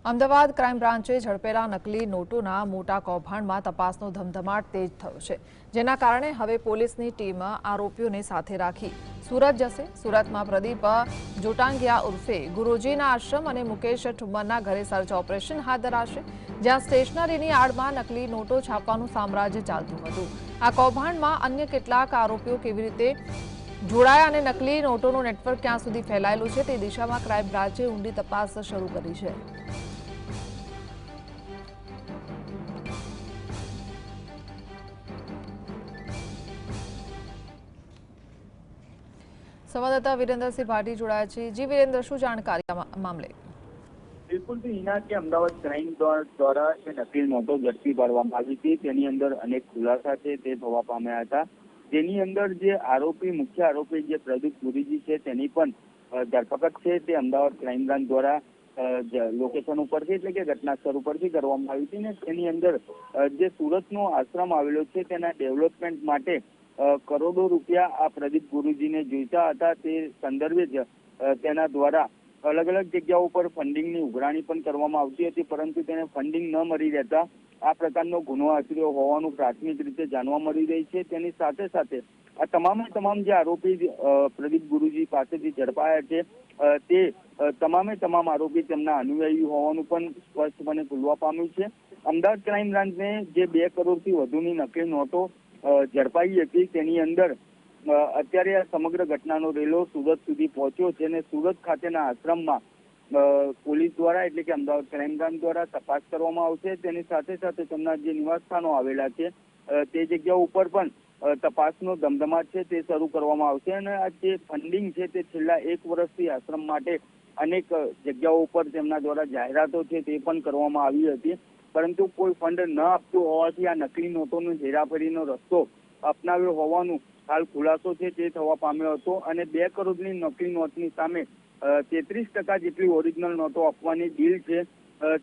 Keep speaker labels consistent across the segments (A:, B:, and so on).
A: Ahmedabad crime બ્રાન્ચે ઝડપેલા નકલી નોટોના મોટા કૌભાંડમાં તપાસનો ધમધમાટ તેજ થયો છે, જેના કારણે હવે પોલીસની ટીમ આરોપીઓને સાથે રાખી સુરત જશે। સુરતમાં પ્રદીપ જોટાંગિયા ઉર્ફે ગુરુજીના આશ્રમ અને મુકેશ ઠુમ્મરના ઘરે સર્ચ ઓપરેશન હાથ ધરાશે, જ્યાં સ્ટેશનરીની આડમાં નકલી નોટો છાપવાનું સામ્રાજ્ય ચાલતું હતું। આ કૌભાંડમાં અન્ય કેટલાક આરોપીઓ કેવી રીતે જોડાયા અને નકલી નોટોનું નેટવર્ક ક્યાં સુધી ફેલાયેલું છે તે દિશામાં ક્રાઇમ બ્રાન્ચે ઊંડી તપાસ શરૂ કરી છે। संवाददाता वीरेंद्र सिंह भाटी जोड़ाया है। जी वीरेंद्र, शू जानकारी मामले?
B: बिल्कुल तो हिना के अमदावाद क्राइम द्वारा नकली नोटो झड़पी पाडवामां आवी हती। तेनी अंदर अनेक खुलासा छे ते थवा पाम्या हता। जेनी अंदर जे आरोपी मुख्य आरोपी जे प्रदीप गुरुजी छे तेनी पण धरपकड़ छे ते अमदावाद क्राइम ब्रांच द्वारा लोकेशन परथी એટલે કે ઘટના સ્થળ પરથી કરવામાં આવી હતી ને તેની અંદર જે સુરતનો આશ્રમ આવેલો છે તેના ડેવલપમેન્ટ માટે કરોડો રૂપિયા આ પ્રદીપ ગુરુજીને જોઈતા હતા। તે સંદર્ભે જ તેના દ્વારા अलग अलग जग्याओं पर फंडिंग की उघराणी पण करवामां आवती हती, परंतु तेने फंडिंग न मळी रहेता आ प्रकारनो गुनो आचर्यो होवानुं प्राथमिक रीते जाणवा मळी रही छे। तेनी साथे साथे आ તમામ જે આરોપી પ્રદીપ ગુરુજી પાસેથી ઝડપાયા છે તે તમામે તમામ આરોપી તેમના અનુયાયી હોવાનું પણ સ્પષ્ટપણે ખુલવા પામ્યું છે। અમદાવાદ ક્રાઇમ બ્રાન્ચને જે 2 કરોડથી વધુની નકલી નોટો ઝડપાઈ હતી તેની અંદર અત્યારે આ સમગ્ર ઘટનાનો રેલો સુરત સુધી પહોંચ્યો છે અને સુરત ખાતેના આશ્રમમાં પોલીસ દ્વારા એટલે કે અમદાવાદ ક્રાઇમ બ્રાન્ચ દ્વારા તપાસ કરવામાં આવશે। તેની સાથે સાથે તેમના જે નિવાસસ્થાનો આવેલા છે તે જગ્યાઓ ઉપર પણ તપાસનો ધમધમાટ છે તે શરૂ કરવામાં આવશે અને આ જે ફંડિંગ છે તે છેલ્લા 1 વર્ષથી આશ્રમ માટે અનેક જગ્યાઓ ઉપર તેમના દ્વારા જાહેરાતો છે તે પણ કરવામાં આવી હતી, પરંતુ કોઈ ફંડ ન આપતું હોવાથી આ નકલી નોટોનો હેરાફેરીનો રસ્તો અપનાવ્યો હોવાનું हाल खुलासो छे ते थवा पाम्यो हतो અને 2 કરોડની નકલી નોટની સામે 33% જેટલી ઓરિજિનલ નોટો આપવાની ડીલ છે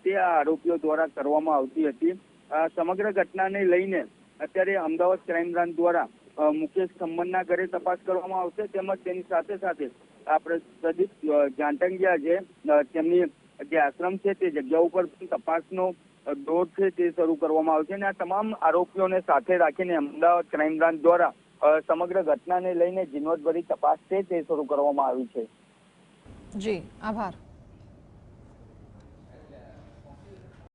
B: તે આ આરોપીઓ દ્વારા કરવામાં આવતી હતી। આ સમગ્ર ઘટનાને લઈને અત્યારે અમદાવાદ ક્રાઇમ બ્રાન્ચ દ્વારા મુકેશ ઠુમ્મરના ઘરે તપાસ કરવામાં આવશે, તેમજ તેની સાથે સાથે આ પ્રદીપ જોટાંગિયા છે તેમની જે આશ્રમ છે તે જગ્યા ઉપર તપાસનો દોર છે તે શરૂ કરવામાં આવશે અને આ તમામ આરોપીઓને સાથે રાખીને અમદાવાદ ક્રાઇમ બ્રાન્ચ દ્વારા સમગ્ર ઘટનાને લઈને ઝીણવટભરી તપાસ છે તે શરૂ કરવામાં આવી છે।
A: જી, આભાર।